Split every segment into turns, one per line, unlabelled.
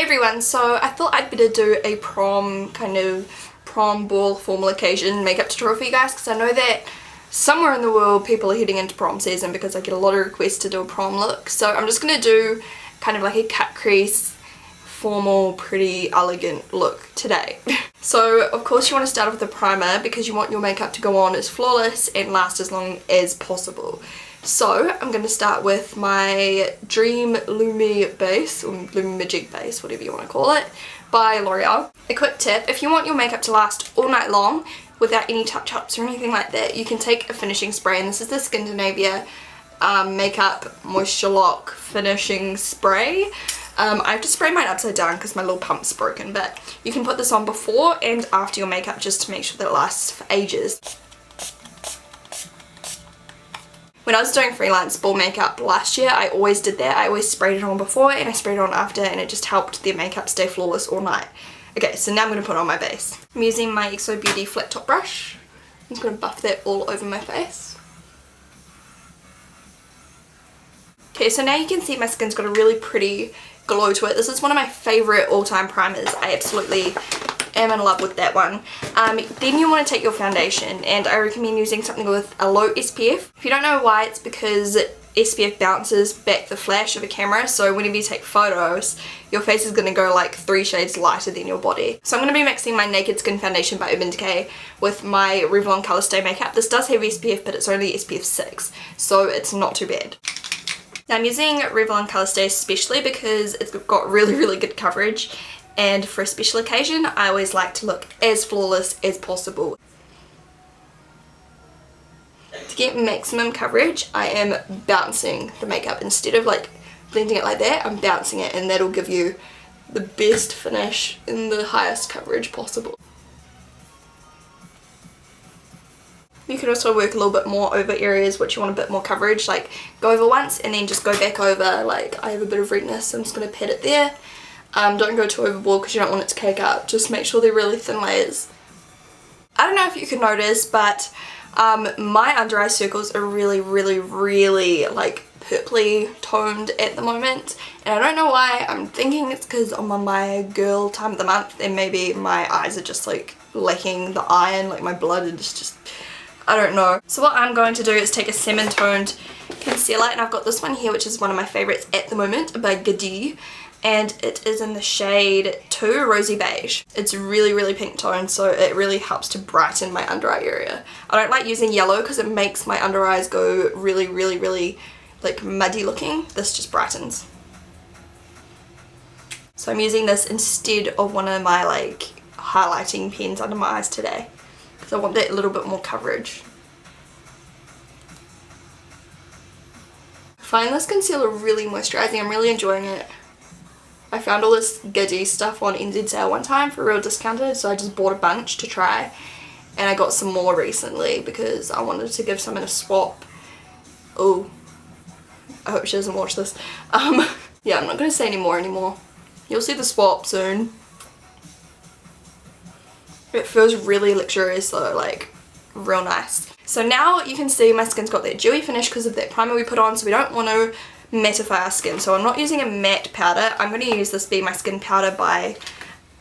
everyone, so I thought I'd better do a prom ball formal occasion makeup tutorial for you guys, because I know that somewhere in the world people are heading into prom season because I get a lot of requests to do a prom look. So I'm just going to do kind of like a cut crease, formal, pretty, elegant look today. So of course you want to start off with a primer because you want your makeup to go on as flawless and last as long as possible. So I'm going to start with my Dream Lumi base, or Lumi Magique base, whatever you want to call it, by Loreal. A quick tip, if you want your makeup to last all night long without any touch-ups or anything like that, you can take a finishing spray, and this is the Nivia Makeup Moisture Lock Finishing Spray. I have to spray mine upside down because my little pump's broken, but you can put this on before and after your makeup just to make sure that it lasts for ages. When I was doing freelance ball makeup last year, I always did that. I always sprayed it on before and I sprayed it on after, and it just helped the makeup stay flawless all night. Okay, so now I'm going to put on my base. I'm using my XO Beauty flat top brush. I'm just going to buff that all over my face. Okay, so now you can see my skin's got a really pretty glow to it. This is one of my favourite all-time primers. I absolutely am in love with that one. Then you want to take your foundation, and I recommend using something with a low SPF. If you don't know why, it's because SPF bounces back the flash of a camera, so whenever you take photos your face is going to go like 3 shades lighter than your body. So I'm going to be mixing my Naked Skin foundation by Urban Decay with my Revlon Colorstay makeup. This does have SPF, but it's only SPF 6, so it's not too bad. Now I'm using Revlon Colorstay especially because it's got really good coverage, and for a special occasion I always like to look as flawless as possible. To get maximum coverage I am bouncing the makeup. Instead of like blending it like that, I'm bouncing it, and that'll give you the best finish in the highest coverage possible. You can also work a little bit more over areas which you want a bit more coverage, like go over once and then just go back over. Like I have a bit of redness, so I'm just going to pat it there. Don't go too overboard because you don't want it to cake up. Just make sure they're really thin layers. I don't know if you can notice, but my under eye circles are really like purpley toned at the moment, and I don't know why. I'm thinking it's because I'm on my girl time of the month and maybe my eyes are just like lacking the iron, like my blood is just, I don't know. So what I'm going to do is take a salmon toned concealer, and I've got this one here which is one of my favourites at the moment by Magique, and it is in the shade 2 Rosy Beige. It's really pink toned, so it really helps to brighten my under eye area. I don't like using yellow because it makes my under eyes go really like muddy looking. This just brightens. So I'm using this instead of one of my like highlighting pens under my eyes today, because I want that little bit more coverage. I find this concealer really moisturising. I'm really enjoying it. I found all this Giddy stuff on NZ sale one time for real discounted, so I just bought a bunch to try, and I got some more recently because I wanted to give some in a swap. Oh, I hope she doesn't watch this. Yeah, I'm not going to say any more anymore. You'll see the swap soon. It feels really luxurious though, like real nice. So now you can see my skin's got that dewy finish because of that primer we put on, so we don't want to mattify our skin. So I'm not using a matte powder. I'm going to use this Be My Skin powder by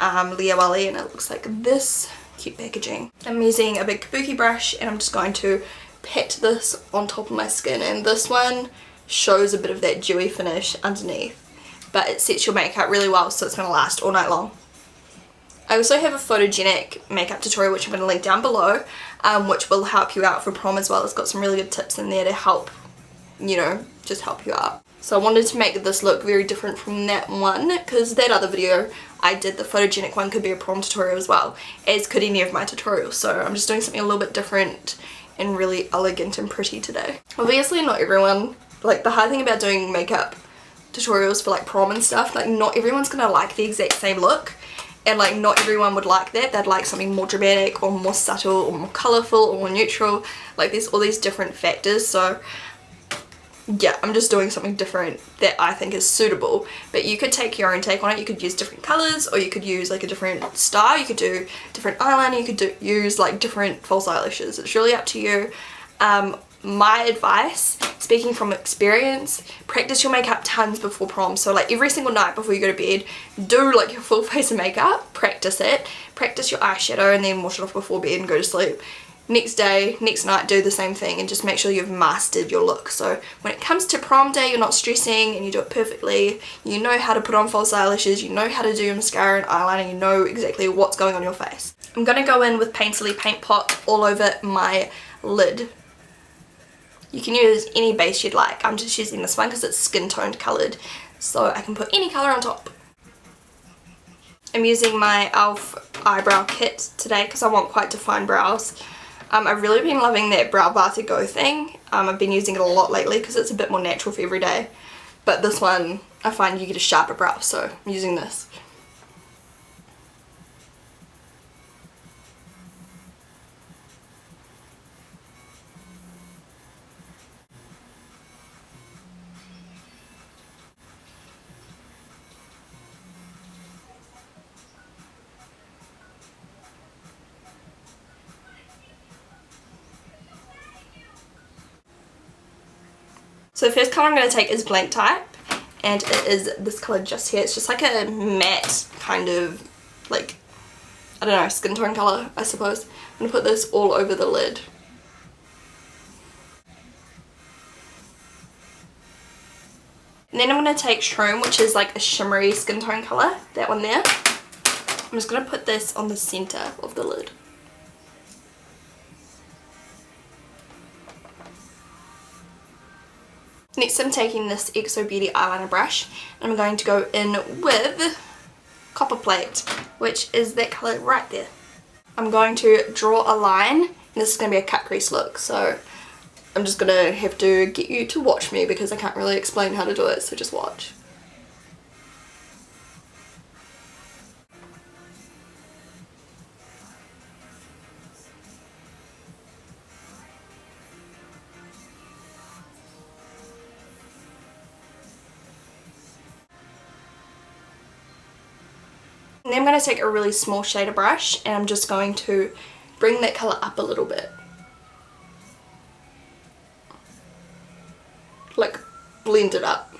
Loreal, and it looks like this. Cute packaging. I'm using a big kabuki brush, and I'm just going to pat this on top of my skin, and this one shows a bit of that dewy finish underneath, but it sets your makeup really well, so it's going to last all night long. I also have a photogenic makeup tutorial which I'm going to link down below, which will help you out for prom as well. It's got some really good tips in there to help, you know, just help you out. So I wanted to make this look very different from that one, because that other video I did, the photogenic one, could be a prom tutorial as well, as could any of my tutorials. So I'm just doing something a little bit different and really elegant and pretty today. Obviously not everyone, like the hard thing about doing makeup tutorials for like prom and stuff, like not everyone's gonna like the exact same look, and like not everyone would like that. They'd like something more dramatic or more subtle or more colourful or more neutral. Like there's all these different factors, so yeah, I'm just doing something different that I think is suitable. But you could take your own take on it. You could use different colours, or you could use like a different style. You could do different eyeliner, you could use like different false eyelashes. It's really up to you. my advice, speaking from experience, practice your makeup tons before prom. So like every single night before you go to bed, do like your full face of makeup, practice it, practice your eyeshadow, and then wash it off before bed and go to sleep. Next day, next night, do the same thing, and just make sure you've mastered your look. So when it comes to prom day, you're not stressing and you do it perfectly. You know how to put on false eyelashes, you know how to do your mascara and eyeliner, you know exactly what's going on your face. I'm going to go in with Painterly Paint Pot all over my lid. You can use any base you'd like. I'm just using this one because it's skin toned coloured, so I can put any colour on top. I'm using my e.l.f. eyebrow kit today because I want quite defined brows. I've really been loving that Brow Bar to Go thing. I've been using it a lot lately because it's a bit more natural for every day. But this one, I find you get a sharper brow, so I'm using this. So the first colour I'm going to take is Blank Type, and it is this colour just here. It's just like a matte kind of, like, I don't know, skin tone colour, I suppose. I'm going to put this all over the lid. And then I'm going to take Shroom, which is like a shimmery skin tone colour, that one there. I'm just going to put this on the centre of the lid. Next I'm taking this XO Beauty eyeliner brush, and I'm going to go in with Copper Plate, which is that colour right there. I'm going to draw a line, and this is going to be a cut crease look, so I'm just going to have to get you to watch me because I can't really explain how to do it, so just watch. And then I'm going to take a really small shader brush, and I'm just going to bring that colour up a little bit. Like, blend it up.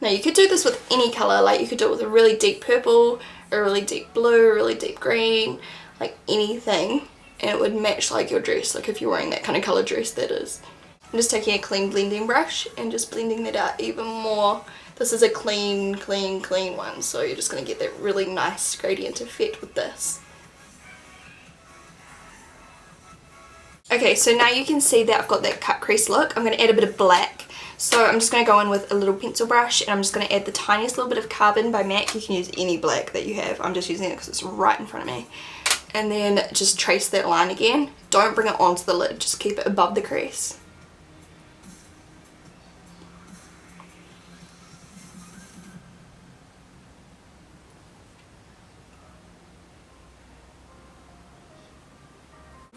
Now you could do this with any colour, like you could do it with a really deep purple, a really deep blue, a really deep green, like anything, and it would match like your dress, like if you're wearing that kind of colour dress, that is. I'm just taking a clean blending brush and just blending that out even more. This is a clean one, so you're just going to get that really nice gradient effect with this. Okay, so now you can see that I've got that cut crease look. I'm going to add a bit of black. So I'm just going to go in with a little pencil brush, and I'm just going to add the tiniest little bit of Carbon by MAC. You can use any black that you have. I'm just using it because it's right in front of me. And then just trace that line again. Don't bring it onto the lid, just keep it above the crease.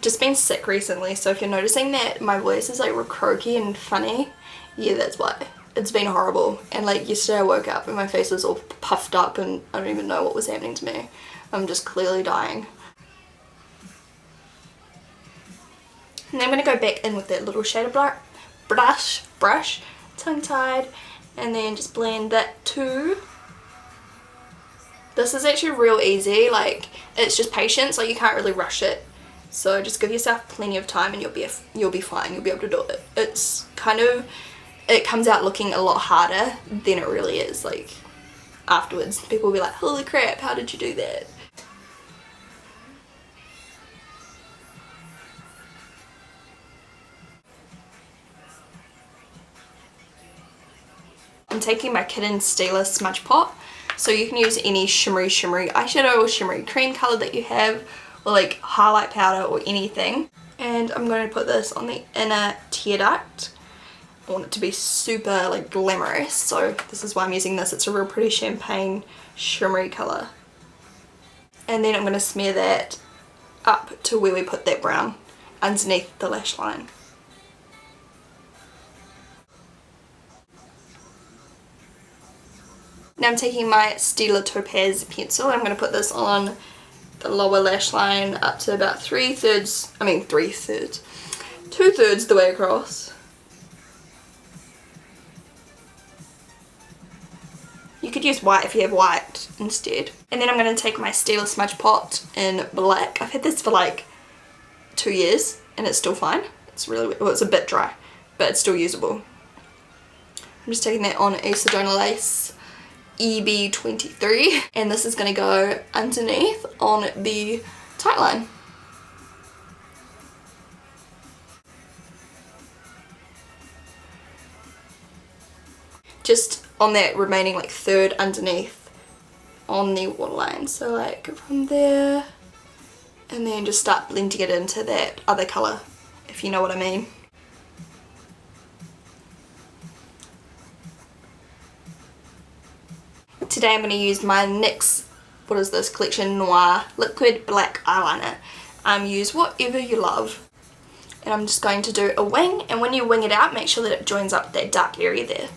Just been sick recently, so if you're noticing that my voice is like real croaky and funny, yeah, that's why. It's been horrible, and like yesterday I woke up and my face was all puffed up and I don't even know what was happening to me. I'm just clearly dying. And then I'm going to go back in with that little shader brush, tongue-tied, and then just blend that too. This is actually real easy, like it's just patience, like you can't really rush it. So just give yourself plenty of time and you'll be fine, you'll be able to do it. It's kind of, it comes out looking a lot harder than it really is, like afterwards. People will be like, holy crap, how did you do that? I'm taking my Canon Steeler Smudge Pot, so you can use any shimmery eyeshadow or shimmery cream colour that you have, or like highlight powder or anything. And I'm going to put this on the inner tear duct. I want it to be super like glamorous, so this is why I'm using this. It's a real pretty champagne shimmery colour. And then I'm going to smear that up to where we put that brown, underneath the lash line. Now I'm taking my Stila Topaz pencil and I'm going to put this on the lower lash line up to about 2/3 the way across. You could use white if you have white instead. And then I'm going to take my Stila Smudge Pot in black. I've had this for like 2 years and it's still fine. It's really, well, it's a bit dry, but it's still usable. I'm just taking that on a Sedona Lace EB23 and this is going to go underneath on the tight line. Just on that remaining like third underneath on the waterline. So like from there and then just start blending it into that other colour, if you know what I mean. Today I'm going to use my NYX, what is this, Collection Noir Liquid Black Eyeliner. Use whatever you love. And I'm just going to do a wing, and when you wing it out, make sure that it joins up that dark area there.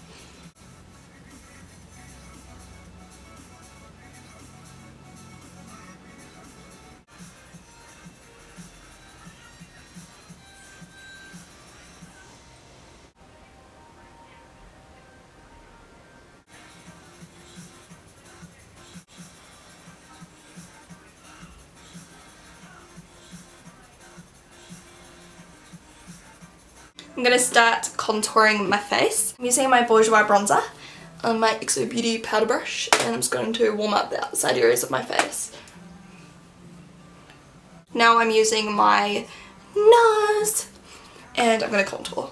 I'm going to start contouring my face. I'm using my Bourjois Bronzer on my XO Beauty powder brush and I'm just going to warm up the outside areas of my face. Now I'm using my NARS and I'm going to contour.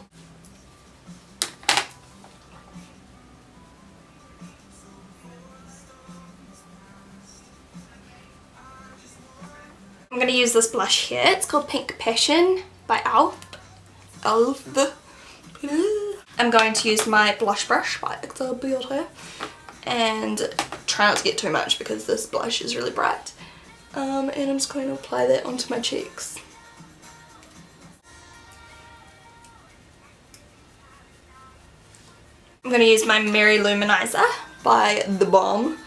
I'm going to use this blush here. It's called Pink Passion by e.l.f. I'm going to use my blush brush by XO Beauty and try not to get too much because this blush is really bright. And I'm just going to apply that onto my cheeks. I'm going to use my Merry Luminizer by The Bomb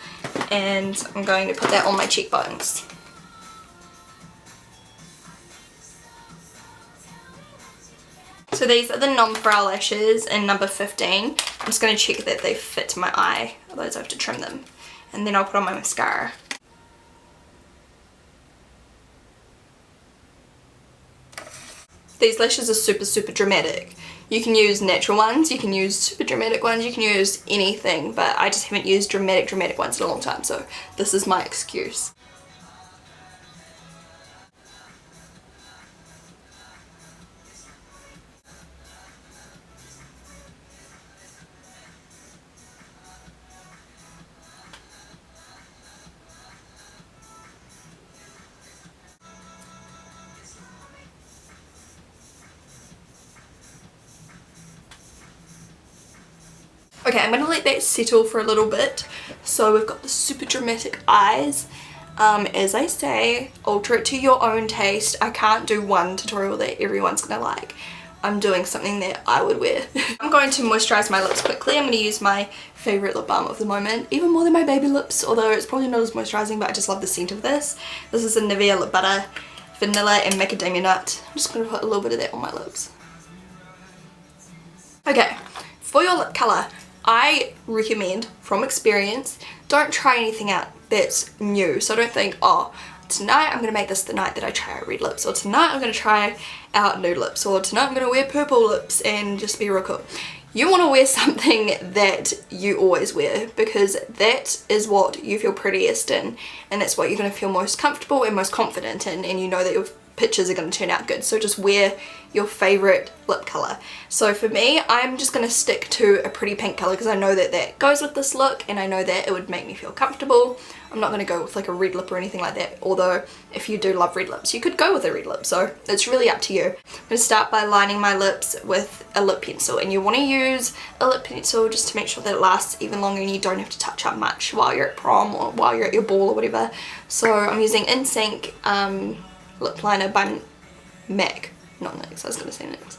and I'm going to put that on my cheekbones. So these are the non-brow lashes in number 15. I'm just going to check that they fit my eye, otherwise I have to trim them. And then I'll put on my mascara. These lashes are super dramatic. You can use natural ones, you can use super dramatic ones, you can use anything, but I just haven't used dramatic ones in a long time, so this is my excuse. Okay, I'm going to let that settle for a little bit. So we've got the super dramatic eyes. As I say, alter it to your own taste. I can't do one tutorial that everyone's going to like. I'm doing something that I would wear. I'm going to moisturise my lips quickly. I'm going to use my favourite lip balm of the moment, even more than my baby lips, although it's probably not as moisturising, but I just love the scent of this. This is a Nivia Lip Butter, Vanilla and Macadamia Nut. I'm just going to put a little bit of that on my lips. Okay, for your lip colour, I recommend, from experience, don't try anything out that's new. So don't think, oh, tonight I'm going to make this the night that I try out red lips, or tonight I'm going to try out nude lips, or tonight I'm going to wear purple lips and just be real cool. You want to wear something that you always wear, because that is what you feel prettiest in, and that's what you're going to feel most comfortable and most confident in, and you know that your pictures are going to turn out good. So just wear your favourite lip colour. So for me, I'm just going to stick to a pretty pink colour because I know that that goes with this look and I know that it would make me feel comfortable. I'm not going to go with like a red lip or anything like that, although if you do love red lips you could go with a red lip, so it's really up to you. I'm going to start by lining my lips with a lip pencil, and you want to use a lip pencil just to make sure that it lasts even longer and you don't have to touch up much while you're at prom or while you're at your ball or whatever. So I'm using In Synch Lip Liner by MAC, not NYX, I was going to say NYX.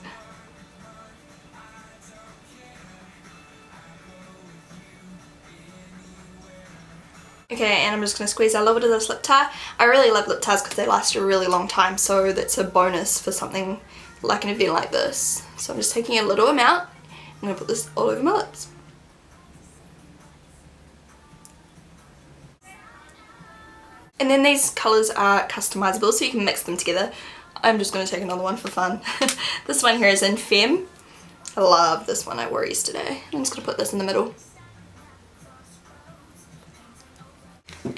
Okay, and I'm just going to squeeze out a little bit of this lip tar. I really love lip tars because they last a really long time, so that's a bonus for something like an event like this. So I'm just taking a little amount. I'm going to put this all over my lips. And then these colours are customizable, so you can mix them together. I'm just going to take another one for fun. This one here is in Femme. I love this one. I wore it yesterday. I'm just going to put this in the middle.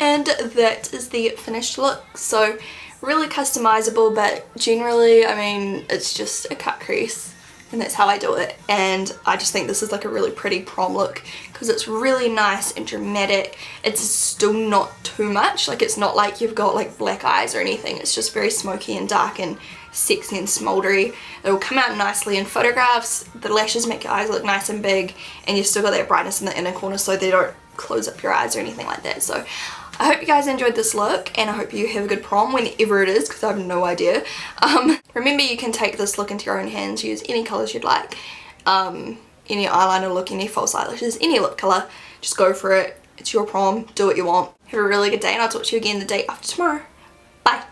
And that is the finished look. So really customizable, but generally, I mean, it's just a cut crease. And that's how I do it. And I just think this is like a really pretty prom look because it's really nice and dramatic. It's still not too much. Like, it's not like you've got like black eyes or anything. It's just very smoky and dark and sexy and smoldery. It will come out nicely in photographs. The lashes make your eyes look nice and big, and you've still got that brightness in the inner corner so they don't close up your eyes or anything like that. So I hope you guys enjoyed this look, and I hope you have a good prom whenever it is, because I have no idea. Remember, you can take this look into your own hands, use any colours you'd like, any eyeliner look, any false eyelashes, any lip colour, just go for it. It's your prom, do what you want. Have a really good day, and I'll talk to you again the day after tomorrow. Bye!